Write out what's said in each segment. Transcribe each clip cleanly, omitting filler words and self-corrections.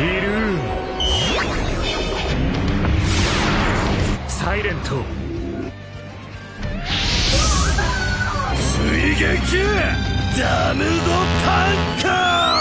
イルームサイレント追撃ダムドパンカー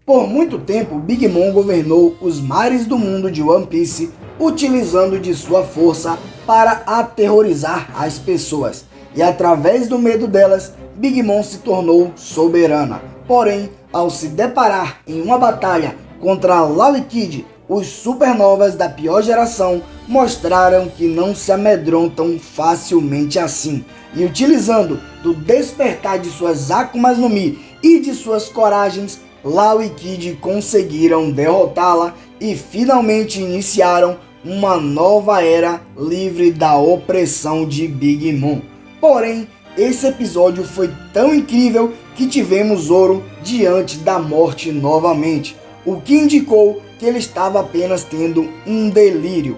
Por muito tempo, Big Mom governou os mares do mundo de One Piece, utilizando de sua força para aterrorizar as pessoas. E através do medo delas, Big Mom se tornou soberana. Porém, ao se deparar em uma batalha contra Law e Kid, os supernovas da pior geração mostraram que não se amedrontam facilmente assim. E utilizando do despertar de suas Akumas no Mi e de suas coragens, Law e Kid conseguiram derrotá-la e finalmente iniciaram uma nova era livre da opressão de Big Mom. Porém, esse episódio foi tão incrível que tivemos Zoro diante da morte novamente, o que indicou que ele estava apenas tendo um delírio.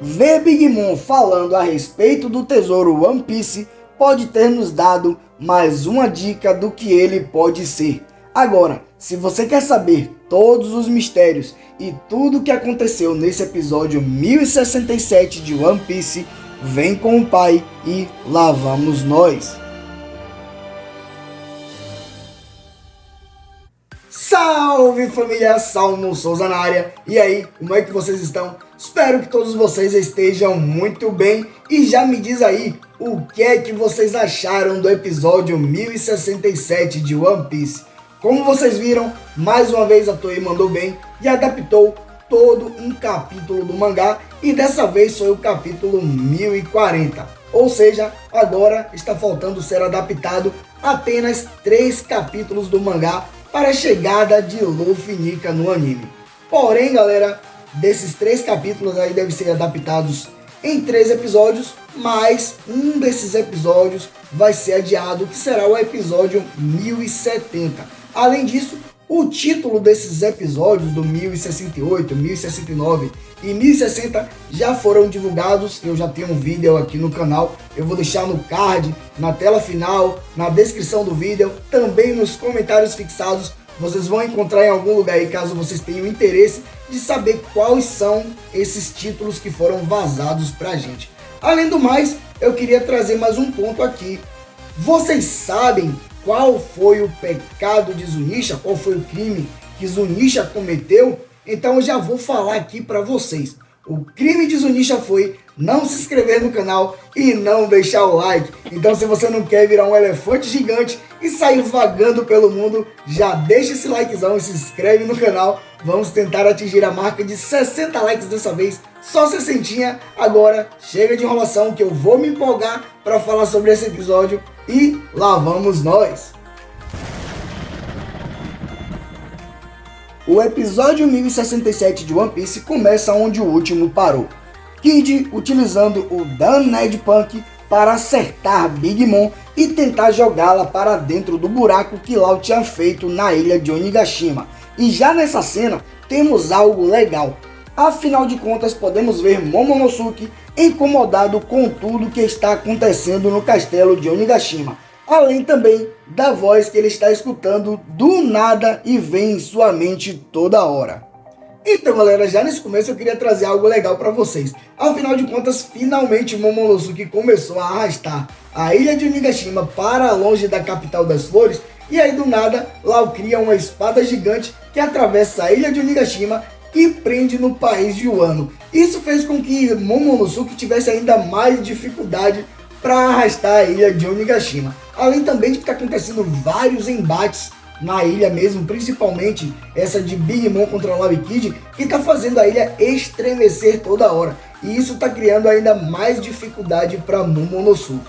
Ver Big Mom falando a respeito do tesouro One Piece pode ter nos dado mais uma dica do que ele pode ser. Agora, se você quer saber todos os mistérios e tudo o que aconteceu nesse episódio 1067 de One Piece, vem com o pai e lá vamos nós! Salve família, Salmo Souza na área! E aí, como é que vocês estão? Espero que todos vocês estejam muito bem e já me diz aí o que é que vocês acharam do episódio 1067 de One Piece. Como vocês viram, mais uma vez a Toei mandou bem e adaptou todo um capítulo do mangá e dessa vez foi o capítulo 1040. Ou seja, agora está faltando ser adaptado apenas 3 capítulos do mangá para a chegada de Luffy e Nika no anime. Porém, galera, desses 3 capítulos aí devem ser adaptados em 3 episódios, mas um desses episódios vai ser adiado, que será o episódio 1070. Além disso, o título desses episódios do 1068, 1069 e 1060 já foram divulgados. Eu já tenho um vídeo aqui no canal, eu vou deixar no card, na tela final, na descrição do vídeo, também nos comentários fixados. Vocês vão encontrar em algum lugar aí, caso vocês tenham interesse de saber quais são esses títulos que foram vazados pra gente. Além do mais, eu queria trazer mais um ponto aqui. Vocês sabem qual foi o pecado de Zunisha? Qual foi o crime que Zunisha cometeu? Então eu já vou falar aqui para vocês. O crime de Zunisha foi não se inscrever no canal e não deixar o like. Então se você não quer virar um elefante gigante e sair vagando pelo mundo, já deixa esse likezão e se inscreve no canal. Vamos tentar atingir a marca de 60 likes dessa vez, só 60. Agora chega de enrolação que eu vou me empolgar para falar sobre esse episódio e lá vamos nós! O episódio 1067 de One Piece começa onde o último parou. Kid utilizando o Damned Punk para acertar Big Mom e tentar jogá-la para dentro do buraco que Law tinha feito na ilha de Onigashima. E já nessa cena temos algo legal. Afinal de contas, podemos ver Momonosuke incomodado com tudo que está acontecendo no castelo de Onigashima. Além também da voz que ele está escutando do nada e vem em sua mente toda hora. Então galera, já nesse começo eu queria trazer algo legal para vocês. Afinal de contas, finalmente Momonosuke começou a arrastar a ilha de Onigashima para longe da capital das flores. E aí do nada, Law cria uma espada gigante que atravessa a ilha de Onigashima e prende no país de Wano. Isso fez com que Momonosuke tivesse ainda mais dificuldade para arrastar a ilha de Onigashima. Além também de que está acontecendo vários embates na ilha mesmo, principalmente essa de Big Mom contra Law e Kid, que está fazendo a ilha estremecer toda hora. E isso está criando ainda mais dificuldade para Momonosuke.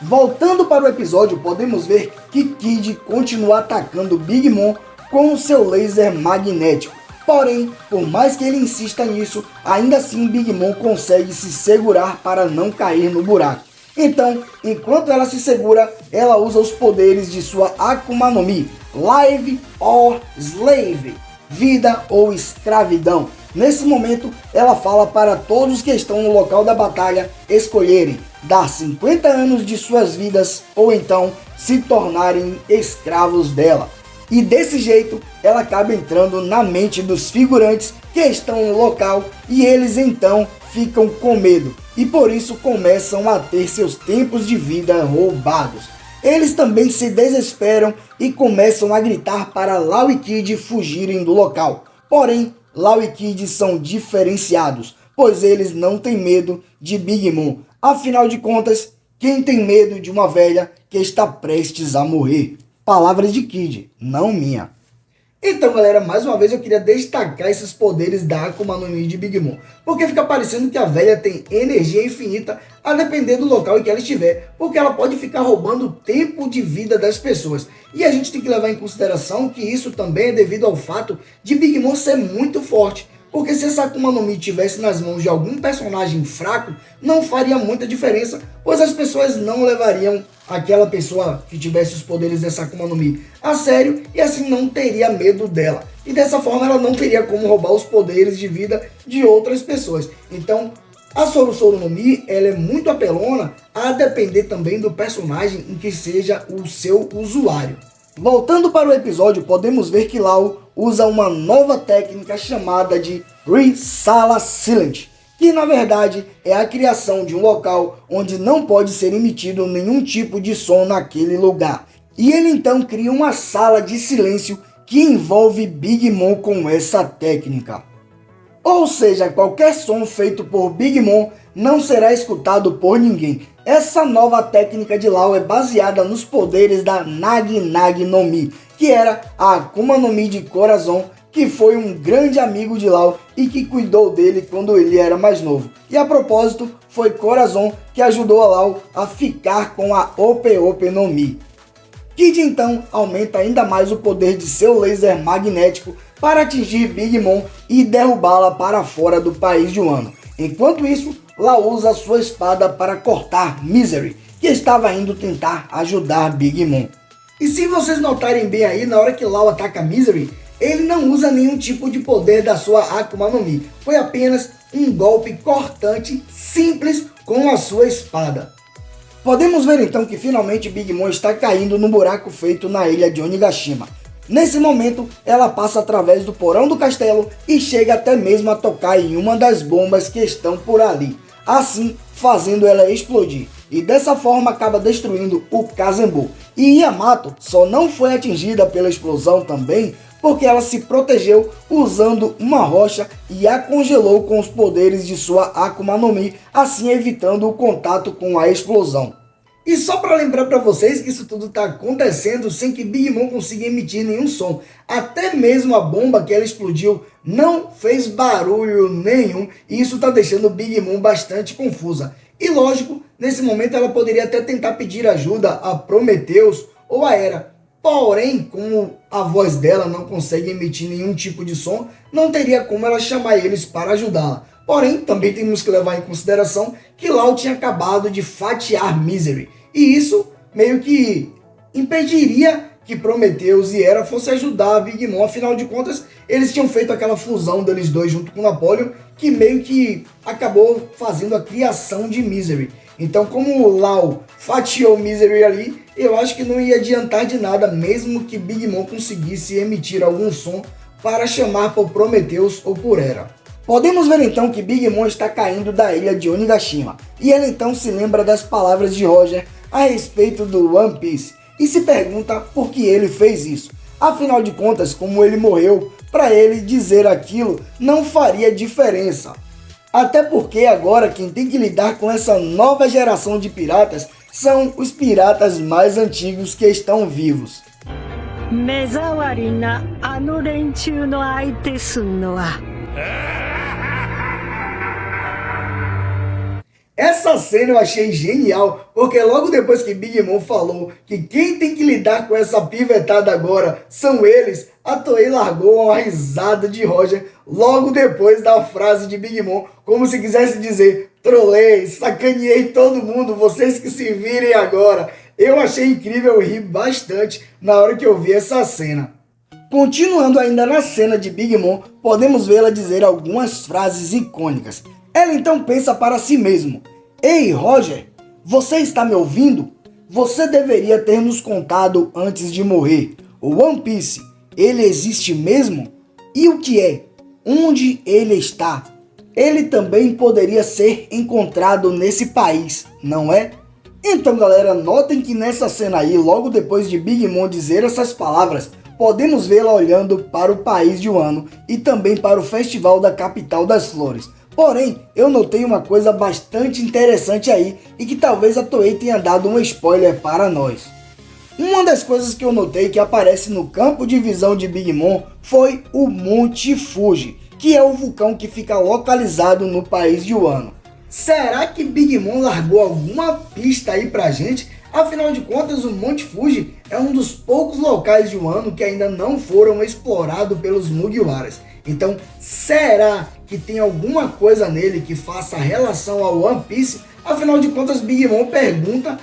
Voltando para o episódio, podemos ver que Kid continua atacando Big Mom com o seu laser magnético. Porém, por mais que ele insista nisso, ainda assim Big Mom consegue se segurar para não cair no buraco. Então, enquanto ela se segura, ela usa os poderes de sua Akuma no Mi, Live or Slave, vida ou escravidão. Nesse momento, ela fala para todos que estão no local da batalha escolherem dar 50 anos de suas vidas ou então se tornarem escravos dela. E desse jeito, ela acaba entrando na mente dos figurantes que estão no local e eles então ficam com medo e por isso começam a ter seus tempos de vida roubados. Eles também se desesperam e começam a gritar para Law e Kid fugirem do local. Porém, Law e Kid são diferenciados, pois eles não têm medo de Big Mom. Afinal de contas, quem tem medo de uma velha que está prestes a morrer? Palavras de Kid, não minha. Então galera, mais uma vez eu queria destacar esses poderes da Akuma no Mi de Big Mom, porque fica parecendo que a velha tem energia infinita a depender do local em que ela estiver, porque ela pode ficar roubando o tempo de vida das pessoas. E a gente tem que levar em consideração que isso também é devido ao fato de Big Mom ser muito forte, porque se essa Akuma no Mi estivesse nas mãos de algum personagem fraco, não faria muita diferença, pois as pessoas não levariam aquela pessoa que tivesse os poderes dessa Akuma no Mi a sério e assim não teria medo dela. E dessa forma ela não teria como roubar os poderes de vida de outras pessoas. Então a Soru Soru no Mi ela é muito apelona a depender também do personagem em que seja o seu usuário. Voltando para o episódio, podemos ver que Law usa uma nova técnica chamada de Resala Silent, que na verdade é a criação de um local onde não pode ser emitido nenhum tipo de som naquele lugar. E ele então cria uma sala de silêncio que envolve Big Mom com essa técnica. Ou seja, qualquer som feito por Big Mom não será escutado por ninguém. Essa nova técnica de Law é baseada nos poderes da Nagi Nagi no Mi, que era a Akuma no Mi de Corazon, que foi um grande amigo de Law e que cuidou dele quando ele era mais novo. E a propósito, foi Corazon que ajudou a Law a ficar com a Ope Ope no Mi. Kid então aumenta ainda mais o poder de seu laser magnético para atingir Big Mom e derrubá-la para fora do país de Wano. Enquanto isso, Law usa sua espada para cortar Misery, que estava indo tentar ajudar Big Mom. E se vocês notarem bem aí, na hora que Law ataca Misery, ele não usa nenhum tipo de poder da sua Akuma no Mi. Foi apenas um golpe cortante, simples, com a sua espada. Podemos ver então que finalmente Big Mom está caindo no buraco feito na ilha de Onigashima. Nesse momento, ela passa através do porão do castelo e chega até mesmo a tocar em uma das bombas que estão por ali, assim fazendo ela explodir. E dessa forma acaba destruindo o Kazembu. E Yamato só não foi atingida pela explosão também porque ela se protegeu usando uma rocha e a congelou com os poderes de sua Akuma no Mi, assim evitando o contato com a explosão. E só para lembrar para vocês que isso tudo está acontecendo sem que Big Mom consiga emitir nenhum som. Até mesmo a bomba que ela explodiu não fez barulho nenhum e isso está deixando Big Mom bastante confusa. E lógico, nesse momento ela poderia até tentar pedir ajuda a Prometheus ou a Hera. Porém, como a voz dela não consegue emitir nenhum tipo de som, não teria como ela chamar eles para ajudá-la. Porém, também temos que levar em consideração que Law tinha acabado de fatiar Misery. E isso meio que impediria que Prometheus e Hera fossem ajudar a Big Mom. Afinal de contas, eles tinham feito aquela fusão deles dois junto com Napoleon, que meio que acabou fazendo a criação de Misery. Então, como o Law fatiou Misery ali, eu acho que não ia adiantar de nada, mesmo que Big Mom conseguisse emitir algum som para chamar por Prometheus ou por Hera. Podemos ver então que Big Mom está caindo da ilha de Onigashima, e ela então se lembra das palavras de Roger a respeito do One Piece, e se pergunta por que ele fez isso. Afinal de contas, como ele morreu, para ele dizer aquilo não faria diferença. Até porque agora quem tem que lidar com essa nova geração de piratas são os piratas mais antigos que estão vivos. Essa cena eu achei genial, porque logo depois que Big Mom falou que quem tem que lidar com essa pivetada agora são eles, a Toei largou uma risada de Roger logo depois da frase de Big Mom, como se quisesse dizer: trolei, sacaneei todo mundo, vocês que se virem agora. Eu achei incrível, eu ri bastante na hora que eu vi essa cena. Continuando ainda na cena de Big Mom, podemos vê-la dizer algumas frases icônicas. Ela então pensa para si mesmo: ei, Roger, você está me ouvindo? Você deveria ter nos contado antes de morrer. O One Piece, ele existe mesmo? E o que é? Onde ele está? Ele também poderia ser encontrado nesse país, não é? Então, galera, notem que nessa cena aí, logo depois de Big Mom dizer essas palavras, podemos vê-la olhando para o país de Wano e também para o Festival da Capital das Flores. Porém, eu notei uma coisa bastante interessante aí e que talvez a Toei tenha dado um spoiler para nós. Uma das coisas que eu notei que aparece no campo de visão de Big Mom foi o Monte Fuji, que é o vulcão que fica localizado no país de Wano. Será que Big Mom largou alguma pista aí pra gente? Afinal de contas, o Monte Fuji é um dos poucos locais de Wano que ainda não foram explorados pelos Mugiwaras. Então, será que tem alguma coisa nele que faça relação ao One Piece? Afinal de contas, Big Mom pergunta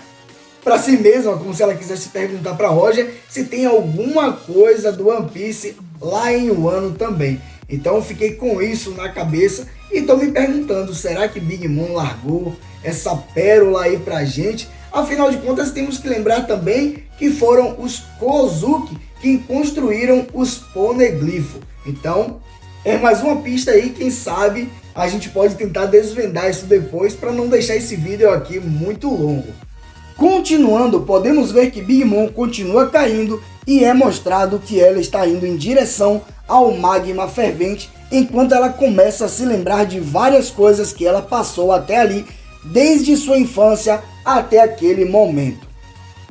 para si mesma, como se ela quisesse perguntar para Roger, se tem alguma coisa do One Piece lá em Wano também. Então eu fiquei com isso na cabeça e estou me perguntando, será que Big Mom largou essa pérola aí pra gente? Afinal de contas, temos que lembrar também que foram os Kozuki quem construíram os Poneglyphs. Então, é mais uma pista aí, quem sabe a gente pode tentar desvendar isso depois para não deixar esse vídeo aqui muito longo. Continuando, podemos ver que Big Mom continua caindo e é mostrado que ela está indo em direção ao magma fervente, enquanto ela começa a se lembrar de várias coisas que ela passou até ali, desde sua infância até aquele momento.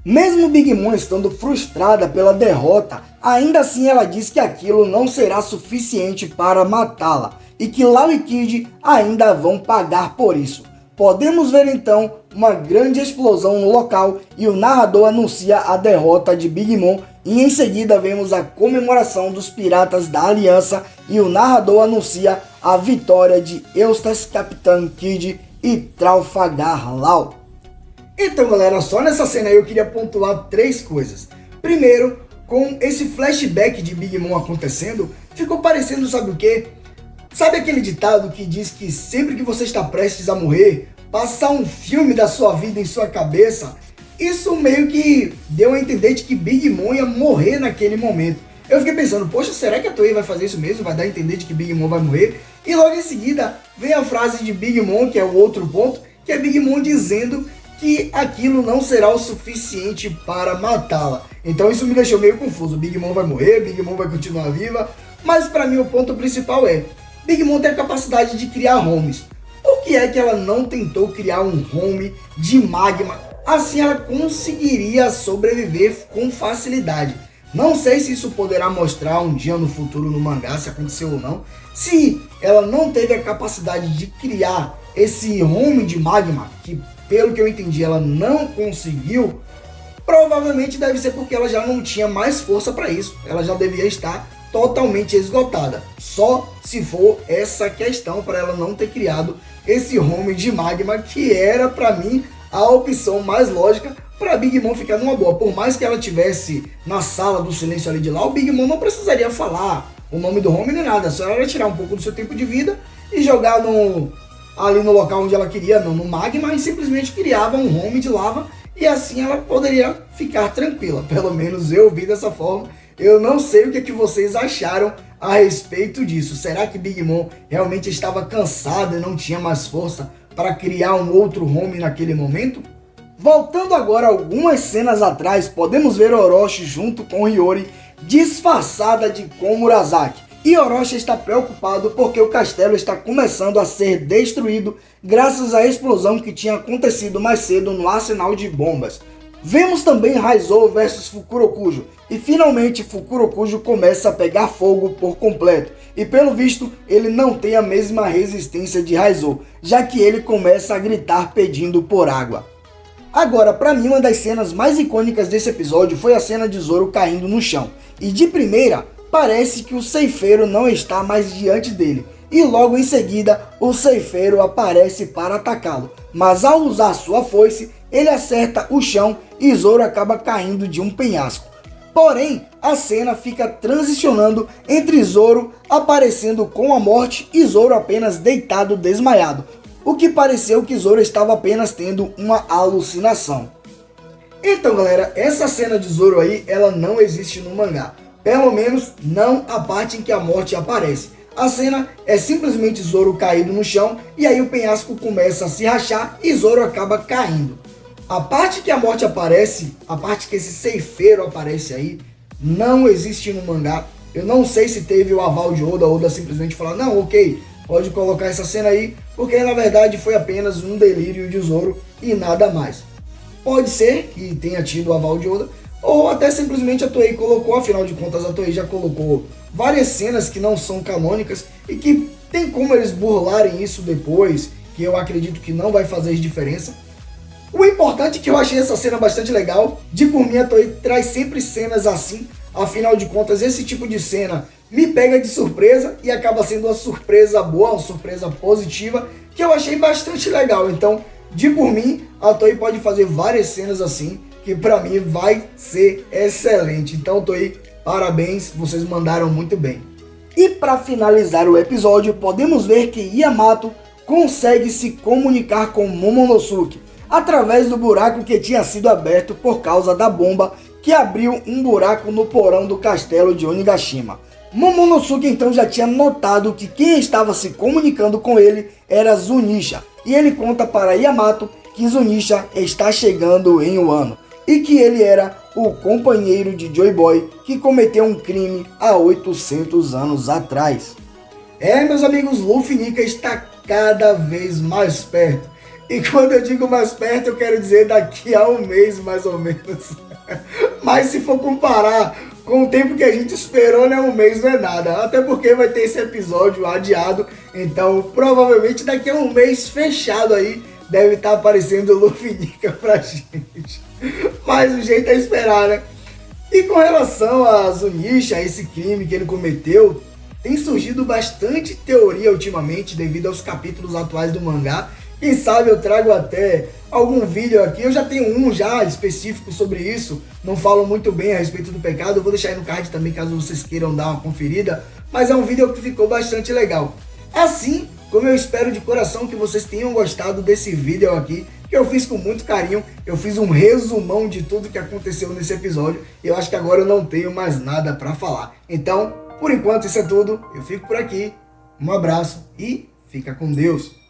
Mesmo Big Mom estando frustrada pela derrota, ainda assim ela diz que aquilo não será suficiente para matá-la e que Law e Kid ainda vão pagar por isso. Podemos ver então uma grande explosão no local e o narrador anuncia a derrota de Big Mom e em seguida vemos a comemoração dos piratas da Aliança e o narrador anuncia a vitória de Eustace, Capitão Kid e Trafalgar Law. Então, galera, só nessa cena aí eu queria pontuar 3 coisas. Primeiro, com esse flashback de Big Mom acontecendo, ficou parecendo, sabe o quê? Sabe aquele ditado que diz que sempre que você está prestes a morrer, passar um filme da sua vida em sua cabeça? Isso meio que deu a entender de que Big Mom ia morrer naquele momento. Eu fiquei pensando, poxa, será que a Toei vai fazer isso mesmo? Vai dar a entender de que Big Mom vai morrer? E logo em seguida vem a frase de Big Mom, que é o outro ponto, que é Big Mom dizendo que aquilo não será o suficiente para matá-la. Então isso me deixou meio confuso. Big Mom vai morrer, Big Mom vai continuar viva, mas para mim o ponto principal é: Big Mom tem a capacidade de criar homes. Por que é que ela não tentou criar um home de magma? Assim ela conseguiria sobreviver com facilidade. Não sei se isso poderá mostrar um dia no futuro no mangá, se aconteceu ou não. Se ela não teve a capacidade de criar esse home de magma, que pelo que eu entendi ela não conseguiu, provavelmente deve ser porque ela já não tinha mais força para isso. Ela já devia estar totalmente esgotada. Só se for essa questão para ela não ter criado esse home de magma, que era para mim a opção mais lógica para Big Mom ficar numa boa. Por mais que ela tivesse na sala do silêncio ali de lá, o Big Mom não precisaria falar o nome do home nem nada, só ela tirar um pouco do seu tempo de vida e jogar ali no local onde ela queria, no magma, e simplesmente criava um home de lava e assim ela poderia ficar tranquila. Pelo menos eu vi dessa forma. Eu não sei o que vocês acharam a respeito disso. Será que Big Mom realmente estava cansada e não tinha mais força para criar um outro home naquele momento? Voltando agora algumas cenas atrás, podemos ver Orochi junto com Hiyori disfarçada de Kon Murasaki. E Orochi está preocupado porque o castelo está começando a ser destruído graças à explosão que tinha acontecido mais cedo no arsenal de bombas. Vemos também Raizou versus Fukurokujo, e finalmente Fukurokujo começa a pegar fogo por completo, e pelo visto ele não tem a mesma resistência de Raizo, já que ele começa a gritar pedindo por água. Agora, pra mim, uma das cenas mais icônicas desse episódio foi a cena de Zoro caindo no chão, e de primeira, parece que o ceifeiro não está mais diante dele, e logo em seguida o ceifeiro aparece para atacá-lo, mas ao usar sua foice, ele acerta o chão e Zoro acaba caindo de um penhasco. Porém, a cena fica transicionando entre Zoro aparecendo com a morte e Zoro apenas deitado desmaiado, o que pareceu que Zoro estava apenas tendo uma alucinação. Então galera, essa cena de Zoro aí, ela não existe no mangá, pelo menos não a parte em que a morte aparece. A cena é simplesmente Zoro caído no chão e aí o penhasco começa a se rachar e Zoro acaba caindo. A parte que a morte aparece, a parte que esse ceifeiro aparece aí, não existe no mangá. Eu não sei se teve o aval de Oda, Oda simplesmente falar, não, ok, pode colocar essa cena aí, porque na verdade foi apenas um delírio de Zoro e nada mais. Pode ser que tenha tido o aval de Oda, ou até simplesmente a Toei colocou, afinal de contas a Toei já colocou várias cenas que não são canônicas e que tem como eles burlarem isso depois, que eu acredito que não vai fazer diferença. O importante é que eu achei essa cena bastante legal, de por mim a Toei traz sempre cenas assim, afinal de contas esse tipo de cena me pega de surpresa e acaba sendo uma surpresa boa, uma surpresa positiva, que eu achei bastante legal. Então, de por mim, a Toei pode fazer várias cenas assim, que pra mim vai ser excelente. Então, Toei, parabéns, vocês mandaram muito bem. E para finalizar o episódio, podemos ver que Yamato consegue se comunicar com Momonosuke através do buraco que tinha sido aberto por causa da bomba que abriu um buraco no porão do castelo de Onigashima. Momonosuke então já tinha notado que quem estava se comunicando com ele era Zunisha, e ele conta para Yamato que Zunisha está chegando em Wano, e que ele era o companheiro de Joy Boy que cometeu um crime há 800 anos atrás. Meus amigos, Luffy Nika está cada vez mais perto. E quando eu digo mais perto, eu quero dizer daqui a um mês mais ou menos. Mas se for comparar com o tempo que a gente esperou, né, um mês não é nada. Até porque vai ter esse episódio adiado. Então provavelmente daqui a um mês fechado aí deve estar aparecendo o Luffy Nika pra gente. Mas o jeito é esperar, né? E com relação a Zunisha, esse crime que ele cometeu, tem surgido bastante teoria ultimamente devido aos capítulos atuais do mangá. Quem sabe eu trago até algum vídeo aqui, eu já tenho um já específico sobre isso, não falo muito bem a respeito do pecado, eu vou deixar aí no card também caso vocês queiram dar uma conferida, mas é um vídeo que ficou bastante legal. Assim como eu espero de coração que vocês tenham gostado desse vídeo aqui, que eu fiz com muito carinho, eu fiz um resumão de tudo que aconteceu nesse episódio, e eu acho que agora eu não tenho mais nada para falar. Então, por enquanto isso é tudo, eu fico por aqui, um abraço e fica com Deus.